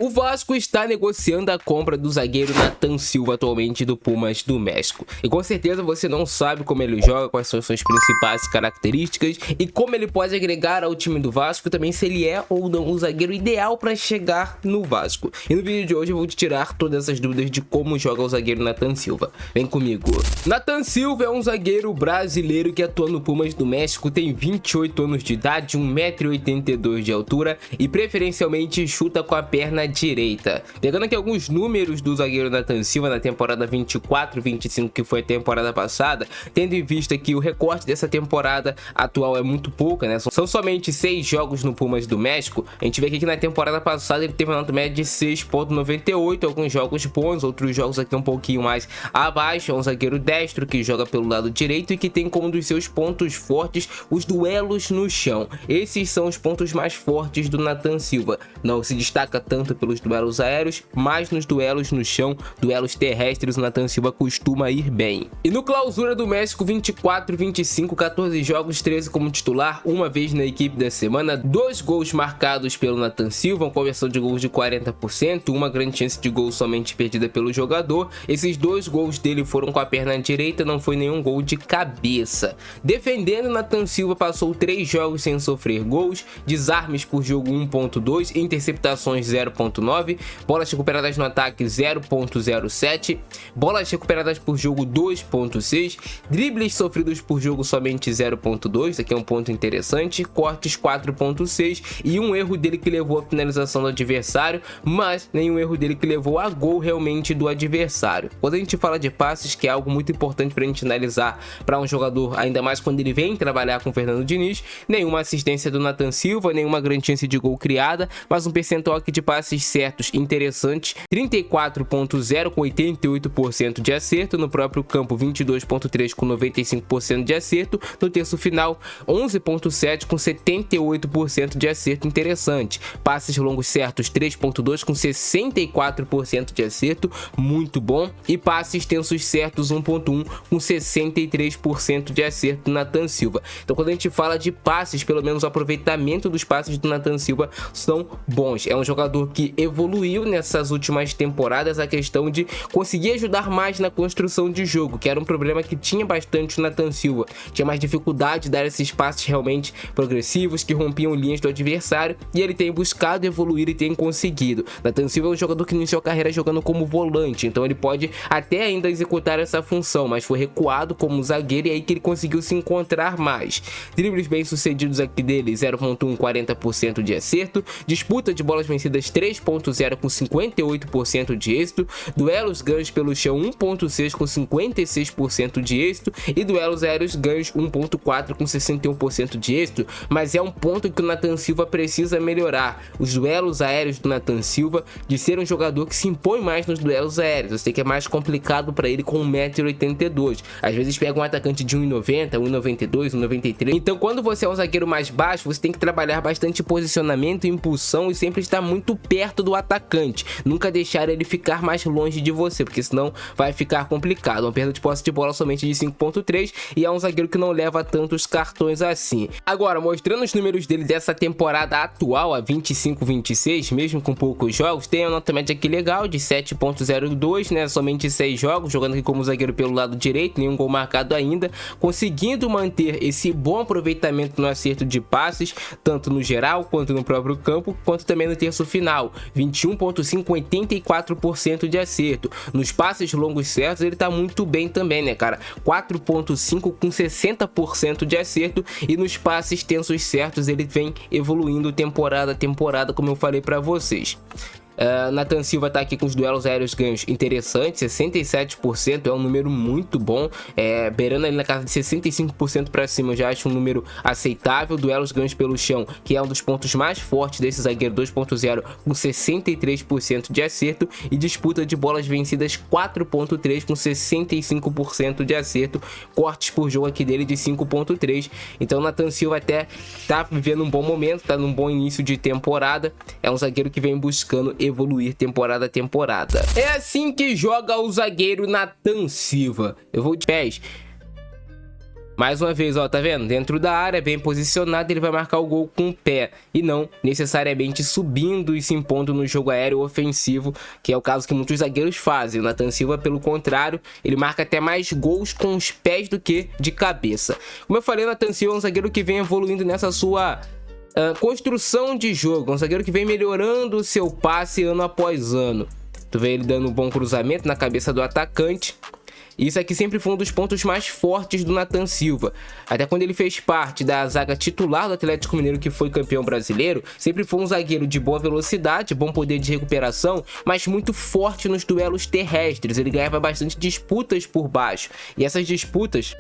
O Vasco está negociando a compra do zagueiro Nathan Silva atualmente do Pumas do México. E com certeza você não sabe como ele joga, quais são suas principais características e como ele pode agregar ao time do Vasco, também se ele é ou não o zagueiro ideal para chegar no Vasco. E no vídeo de hoje eu vou te tirar todas essas dúvidas de como joga o zagueiro Nathan Silva. Vem comigo. Nathan Silva é um zagueiro brasileiro que atua no Pumas do México, tem 28 anos de idade, 1,82 m de altura e preferencialmente chuta com a perna direita. Pegando aqui alguns números do zagueiro Nathan Silva na temporada 24-25, que foi a temporada passada, tendo em vista que o recorte dessa temporada atual é muito pouca, né? São somente 6 jogos no Pumas do México. A gente vê aqui que na temporada passada ele teve uma nota média de 6,98, alguns jogos bons, outros jogos aqui um pouquinho mais abaixo. É um zagueiro destro que joga pelo lado direito e que tem como um dos seus pontos fortes os duelos no chão. Esses são os pontos mais fortes do Nathan Silva. Não se destaca tanto pelos duelos aéreos, mas nos duelos no chão, duelos terrestres, o Nathan Silva costuma ir bem. E no clausura do México 24-25, 14 jogos, 13 como titular, uma vez na equipe da semana, 2 gols marcados pelo Nathan Silva, uma conversão de gols de 40%, uma grande chance de gol somente perdida pelo jogador. Esses 2 gols dele foram com a perna direita, não foi nenhum gol de cabeça. Defendendo, Nathan Silva passou 3 jogos sem sofrer gols, desarmes por jogo 1,2, interceptações 0,9, bolas recuperadas no ataque 0,07, bolas recuperadas por jogo 2,6, dribles sofridos por jogo somente 0,2, aqui é um ponto interessante, cortes 4,6 e um erro dele que levou à finalização do adversário, mas nenhum erro dele que levou a gol realmente do adversário. Quando a gente fala de passes, que é algo muito importante para a gente analisar para um jogador, ainda mais quando ele vem trabalhar com o Fernando Diniz, nenhuma assistência do Nathan Silva, nenhuma grande chance de gol criada, mas um percentual aqui de passes certos interessantes, 34,0 com 88% de acerto, no próprio campo 22,3 com 95% de acerto, no terço final 11,7 com 78% de acerto interessante, passes longos certos 3,2 com 64% de acerto, muito bom, e passes tensos certos 1,1 com 63% de acerto do Nathan Silva. Então quando a gente fala de passes, pelo menos o aproveitamento dos passes do Nathan Silva são bons, é um jogador que evoluiu nessas últimas temporadas a questão de conseguir ajudar mais na construção de jogo, que era um problema que tinha bastante o Nathan Silva, tinha mais dificuldade de dar esses passes realmente progressivos que rompiam linhas do adversário, e ele tem buscado evoluir e tem conseguido. Nathan Silva é um jogador que iniciou a carreira jogando como volante, então ele pode até ainda executar essa função, mas foi recuado como zagueiro e aí que ele conseguiu se encontrar mais. Dribles bem sucedidos aqui dele 0,1 40% de acerto, disputa de bolas vencidas 3,0 com 58% de êxito, duelos ganhos pelo chão 1,6 com 56% de êxito e duelos aéreos ganhos 1,4 com 61% de êxito, mas é um ponto que o Nathan Silva precisa melhorar. Os duelos aéreos do Nathan Silva, de ser um jogador que se impõe mais nos duelos aéreos, eu sei que é mais complicado para ele com 1,82 m, às vezes pega um atacante de 1,90, 1,92, 1,93, então quando você é um zagueiro mais baixo, você tem que trabalhar bastante posicionamento, impulsão e sempre estar muito perto do atacante, nunca deixar ele ficar mais longe de você, porque senão vai ficar complicado. Uma perda de posse de bola somente de 5,3 e é um zagueiro que não leva tantos cartões assim. Agora, mostrando os números dele dessa temporada atual, a 25-26, mesmo com poucos jogos, tem uma nota média aqui legal de 7,02, né? Somente 6 jogos, jogando aqui como zagueiro pelo lado direito, nenhum gol marcado ainda, conseguindo manter esse bom aproveitamento no acerto de passes, tanto no geral, quanto no próprio campo, quanto também no terço final, 21,5 com 84% de acerto. Nos passes longos certos ele tá muito bem também, né, cara? 4,5 com 60% de acerto, e nos passes tensos certos ele vem evoluindo temporada a temporada, como eu falei para vocês. Nathan Silva tá aqui com os duelos aéreos ganhos interessantes, 67%, é um número muito bom, beirando ali na casa de 65% para cima, eu já acho um número aceitável. Duelos ganhos pelo chão, que é um dos pontos mais fortes desse zagueiro, 2,0 com 63% de acerto, e disputa de bolas vencidas 4,3 com 65% de acerto, cortes por jogo aqui dele de 5,3, então Nathan Silva até tá vivendo um bom momento, tá num bom início de temporada, é um zagueiro que vem buscando evoluir temporada a temporada. É assim que joga o zagueiro Nathan Silva. Eu vou de pés. Mais uma vez, ó, tá vendo? Dentro da área, bem posicionado, ele vai marcar o gol com o pé. E não necessariamente subindo e se impondo no jogo aéreo ofensivo, que é o caso que muitos zagueiros fazem. O Nathan Silva, pelo contrário, ele marca até mais gols com os pés do que de cabeça. Como eu falei, o Nathan Silva é um zagueiro que vem evoluindo nessa sua construção de jogo. Um zagueiro que vem melhorando o seu passe ano após ano. Tu vê ele dando um bom cruzamento na cabeça do atacante. Isso aqui sempre foi um dos pontos mais fortes do Nathan Silva. Até quando ele fez parte da zaga titular do Atlético Mineiro, que foi campeão brasileiro, sempre foi um zagueiro de boa velocidade, bom poder de recuperação, mas muito forte nos duelos terrestres. Ele ganhava bastante disputas por baixo. E essas disputas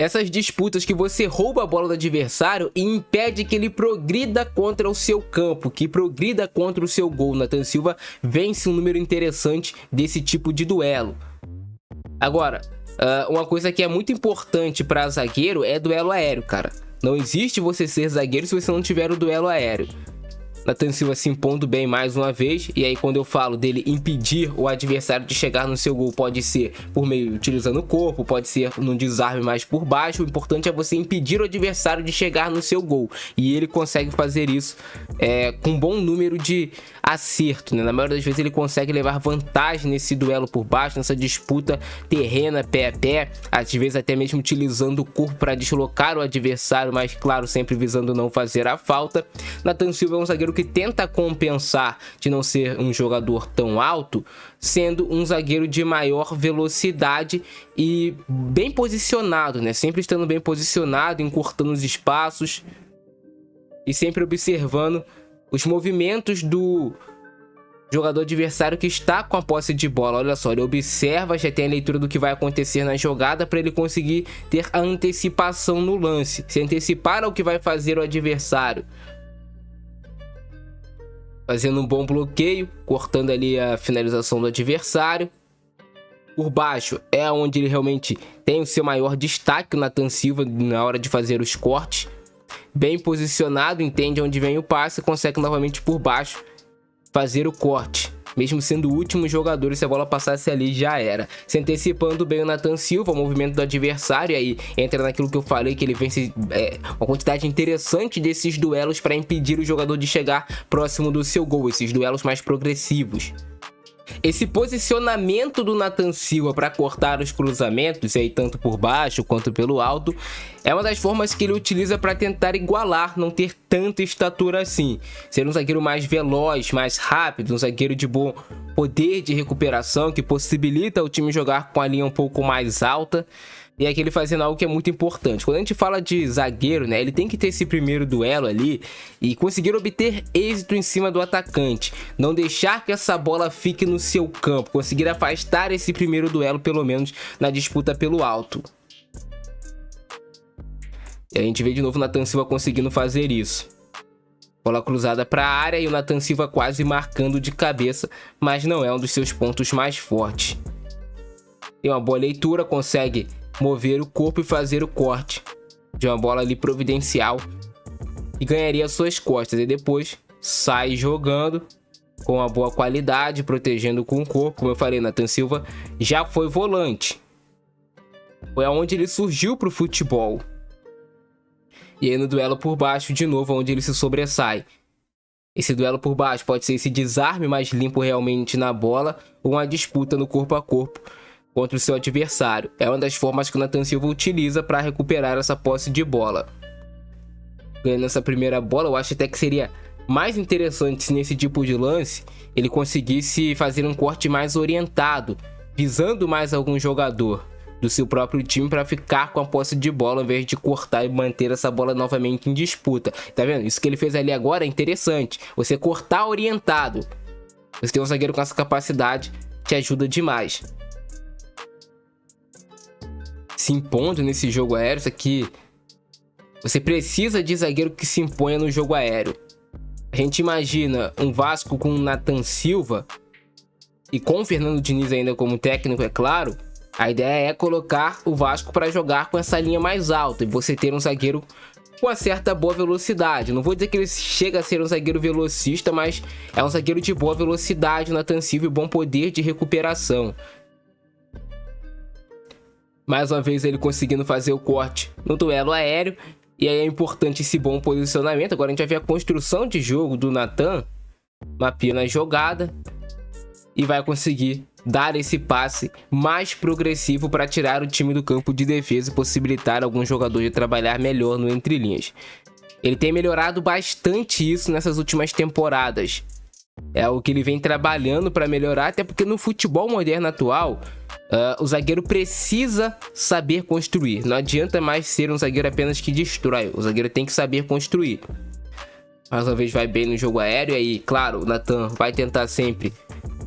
que você rouba a bola do adversário e impede que ele progrida contra o seu campo, que progrida contra o seu gol. Nathan Silva vence um número interessante desse tipo de duelo. Agora, uma coisa que é muito importante para zagueiro é duelo aéreo, cara. Não existe você ser zagueiro se você não tiver o duelo aéreo. Nathan Silva se impondo bem mais uma vez. E aí quando eu falo dele impedir o adversário de chegar no seu gol, pode ser por meio utilizando o corpo, pode ser num desarme mais por baixo. O importante é você impedir o adversário de chegar no seu gol. E ele consegue fazer isso com um bom número de acerto, né? Na maioria das vezes ele consegue levar vantagem nesse duelo por baixo, nessa disputa terrena pé a pé, às vezes até mesmo utilizando o corpo para deslocar o adversário, mas claro, sempre visando não fazer a falta. Nathan Silva é um zagueiro que tenta compensar de não ser um jogador tão alto, sendo um zagueiro de maior velocidade e bem posicionado, né? Sempre estando bem posicionado, encurtando os espaços e sempre observando os movimentos do jogador adversário que está com a posse de bola. Olha só, ele observa, já tem a leitura do que vai acontecer na jogada para ele conseguir ter a antecipação no lance, se antecipar ao que vai fazer o adversário. Fazendo um bom bloqueio, cortando ali a finalização do adversário. Por baixo é onde ele realmente tem o seu maior destaque, o Nathan Silva, na hora de fazer os cortes. Bem posicionado, entende onde vem o passe, consegue novamente por baixo fazer o corte. Mesmo sendo o último jogador, se a bola passasse ali, já era. Se antecipando bem o Nathan Silva, o movimento do adversário, aí entra naquilo que eu falei, que ele vence uma quantidade interessante desses duelos para impedir o jogador de chegar próximo do seu gol, esses duelos mais progressivos. Esse posicionamento do Nathan Silva para cortar os cruzamentos, aí tanto por baixo quanto pelo alto, é uma das formas que ele utiliza para tentar igualar, não ter tanta estatura assim. Ser um zagueiro mais veloz, mais rápido, um zagueiro de bom poder de recuperação, que possibilita o time jogar com a linha um pouco mais alta. E aqui ele fazendo algo que é muito importante. Quando a gente fala de zagueiro, né, ele tem que ter esse primeiro duelo ali e conseguir obter êxito em cima do atacante. Não deixar que essa bola fique no seu campo. Conseguir afastar esse primeiro duelo, pelo menos na disputa pelo alto. E a gente vê de novo o Nathan Silva conseguindo fazer isso. Bola cruzada para a área e o Nathan Silva quase marcando de cabeça, mas não é um dos seus pontos mais fortes. Tem uma boa leitura, consegue mover o corpo e fazer o corte de uma bola ali providencial e ganharia suas costas. E depois sai jogando com uma boa qualidade, protegendo com o corpo. Como eu falei, Nathan Silva já foi volante. Foi aonde ele surgiu para o futebol. E aí no duelo por baixo, de novo, onde ele se sobressai. Esse duelo por baixo pode ser esse desarme mais limpo realmente na bola ou uma disputa no corpo a corpo contra o seu adversário. É uma das formas que o Nathan Silva utiliza para recuperar essa posse de bola. Ganhando essa primeira bola, eu acho até que seria mais interessante se nesse tipo de lance ele conseguisse fazer um corte mais orientado, visando mais algum jogador do seu próprio time para ficar com a posse de bola, ao invés de cortar e manter essa bola novamente em disputa. Tá vendo? Isso que ele fez ali agora é interessante. Você cortar orientado. Você tem um zagueiro com essa capacidade, te ajuda demais. Se impondo nesse jogo aéreo, isso aqui, você precisa de zagueiro que se imponha no jogo aéreo. A gente imagina um Vasco com o Nathan Silva e com o Fernando Diniz ainda como técnico, é claro. A ideia é colocar o Vasco para jogar com essa linha mais alta e você ter um zagueiro com uma certa boa velocidade. Não vou dizer que ele chega a ser um zagueiro velocista, mas é um zagueiro de boa velocidade, o Nathan Silva, e bom poder de recuperação. Mais uma vez ele conseguindo fazer o corte no duelo aéreo. E aí é importante esse bom posicionamento. Agora a gente vai ver a construção de jogo do Nathan, mapeando a jogada, e vai conseguir dar esse passe mais progressivo para tirar o time do campo de defesa e possibilitar algum jogador de trabalhar melhor no entre linhas. Ele tem melhorado bastante isso nessas últimas temporadas. É algo que ele vem trabalhando para melhorar, até porque no futebol moderno atual, o zagueiro precisa saber construir. Não adianta mais ser um zagueiro apenas que destrói. O zagueiro tem que saber construir. Mais uma vez vai bem no jogo aéreo. E aí, claro, o Nathan vai tentar sempre,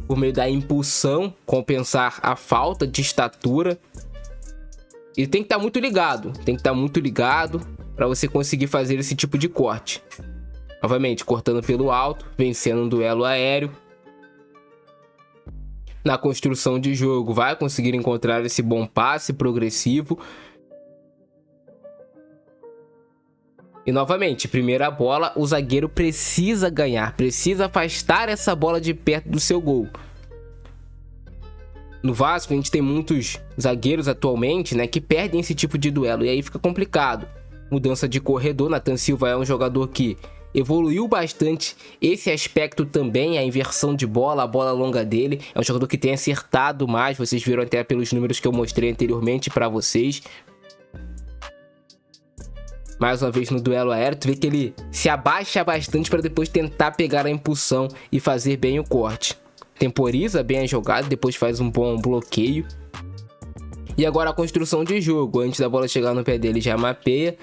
por meio da impulsão, compensar a falta de estatura. E tem que estar muito ligado. Tem que estar muito ligado para você conseguir fazer esse tipo de corte. Novamente, cortando pelo alto, vencendo um duelo aéreo. Na construção de jogo, vai conseguir encontrar esse bom passe progressivo. E novamente, primeira bola, o zagueiro precisa ganhar, precisa afastar essa bola de perto do seu gol. No Vasco, a gente tem muitos zagueiros atualmente, né, que perdem esse tipo de duelo, e aí fica complicado. Mudança de corredor, Nathan Silva é um jogador que evoluiu bastante esse aspecto também, a inversão de bola, a bola longa dele. É um jogador que tem acertado mais, vocês viram até pelos números que eu mostrei anteriormente para vocês. Mais uma vez no duelo aéreo, tu vê que ele se abaixa bastante para depois tentar pegar a impulsão e fazer bem o corte. Temporiza bem a jogada, depois faz um bom bloqueio. E agora a construção de jogo, antes da bola chegar no pé dele já mapeia.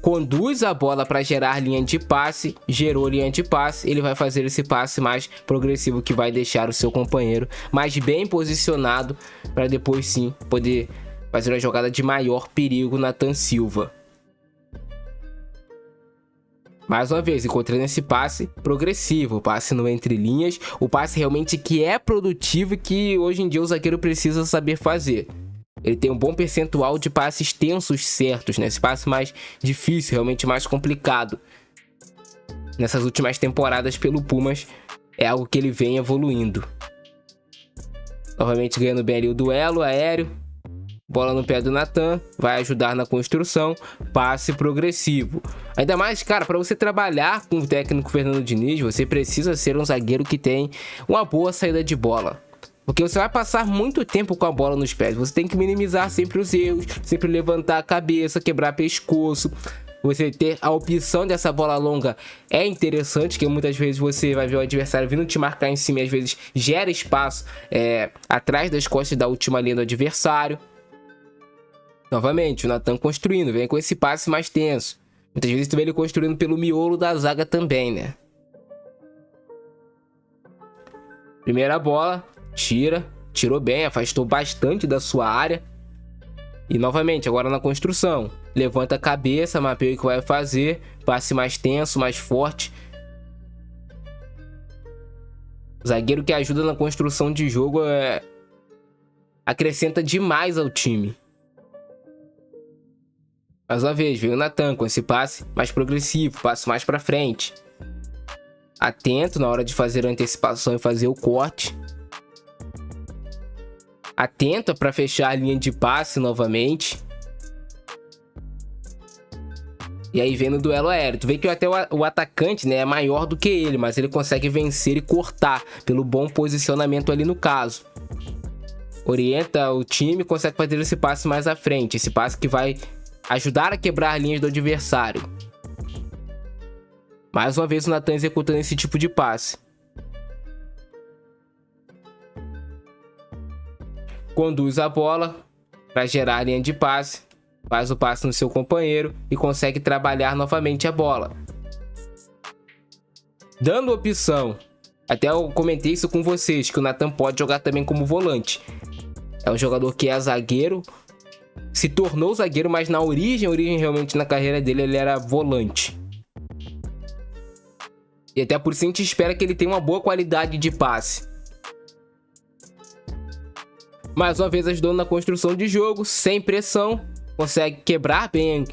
Conduz a bola para gerar linha de passe, gerou linha de passe, ele vai fazer esse passe mais progressivo que vai deixar o seu companheiro mais bem posicionado para depois sim poder fazer uma jogada de maior perigo, Nathan Silva. Mais uma vez, encontrando esse passe progressivo, passe no entre linhas, o passe realmente que é produtivo e que hoje em dia o zagueiro precisa saber fazer. Ele tem um bom percentual de passes tensos certos, né? Esse passe mais difícil, realmente mais complicado. Nessas últimas temporadas pelo Pumas, é algo que ele vem evoluindo. Novamente ganhando bem ali o duelo aéreo. Bola no pé do Nathan, vai ajudar na construção, passe progressivo. Ainda mais, cara, para você trabalhar com o técnico Fernando Diniz, você precisa ser um zagueiro que tem uma boa saída de bola. Porque você vai passar muito tempo com a bola nos pés. Você tem que minimizar sempre os erros, sempre levantar a cabeça, quebrar pescoço. Você ter a opção dessa bola longa é interessante, que muitas vezes você vai ver o adversário vindo te marcar em cima e às vezes gera espaço atrás das costas da última linha do adversário. Novamente, o Nathan construindo, vem com esse passe mais tenso. Muitas vezes tu vê ele construindo pelo miolo da zaga também, né? Primeira bola, tirou bem, afastou bastante da sua área. E novamente, agora na construção, levanta a cabeça, mapeia o que vai fazer, passe mais tenso, mais forte. Zagueiro que ajuda na construção de jogo acrescenta demais ao time. Mais uma vez, veio o Nathan com esse passe mais progressivo, passe mais para frente. Atento na hora de fazer a antecipação e fazer o corte. Atento para fechar a linha de passe novamente. E aí vem no duelo aéreo. Tu vê que até o atacante, né, é maior do que ele, mas ele consegue vencer e cortar pelo bom posicionamento ali no caso. Orienta o time e consegue fazer esse passe mais à frente. Esse passe que vai ajudar a quebrar linhas do adversário. Mais uma vez o Nathan executando esse tipo de passe. Conduz a bola para gerar a linha de passe. Faz o passe no seu companheiro e consegue trabalhar novamente a bola. Dando opção. Até eu comentei isso com vocês, que o Nathan pode jogar também como volante. É um jogador que é zagueiro. Se tornou zagueiro, mas na origem realmente na carreira dele ele era volante. E até por isso a gente espera que ele tenha uma boa qualidade de passe. Mais uma vez ajudando na construção de jogo, sem pressão. Consegue quebrar bem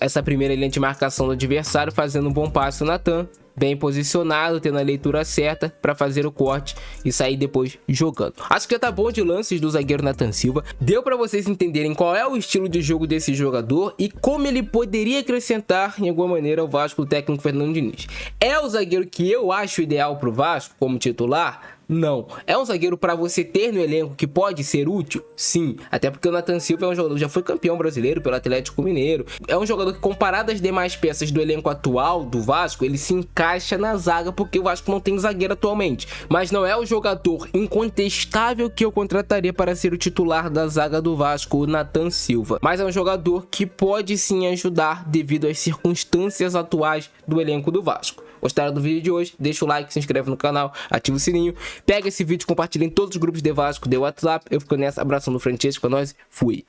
essa primeira linha de marcação do adversário, fazendo um bom passe o Nathan. bem posicionado, tendo a leitura certa para fazer o corte e sair depois jogando. Acho que já tá bom de lances do zagueiro Nathan Silva. Deu para vocês entenderem qual é o estilo de jogo desse jogador e como ele poderia acrescentar em alguma maneira ao Vasco do técnico Fernando Diniz. É o zagueiro que eu acho ideal pro Vasco como titular? Não. É um zagueiro para você ter no elenco que pode ser útil? Sim. Até porque o Nathan Silva é um jogador que já foi campeão brasileiro pelo Atlético Mineiro. É um jogador que, comparado às demais peças do elenco atual do Vasco, ele se encaixa na zaga porque o Vasco não tem zagueiro atualmente. Mas não é o jogador incontestável que eu contrataria para ser o titular da zaga do Vasco, o Nathan Silva. Mas é um jogador que pode sim ajudar devido às circunstâncias atuais do elenco do Vasco. Gostaram do vídeo de hoje? Deixa o like, se inscreve no canal, ativa o sininho, pega esse vídeo, compartilha em todos os grupos de Vasco, de WhatsApp. Eu fico nessa, abração do Francesco, com nós, fui!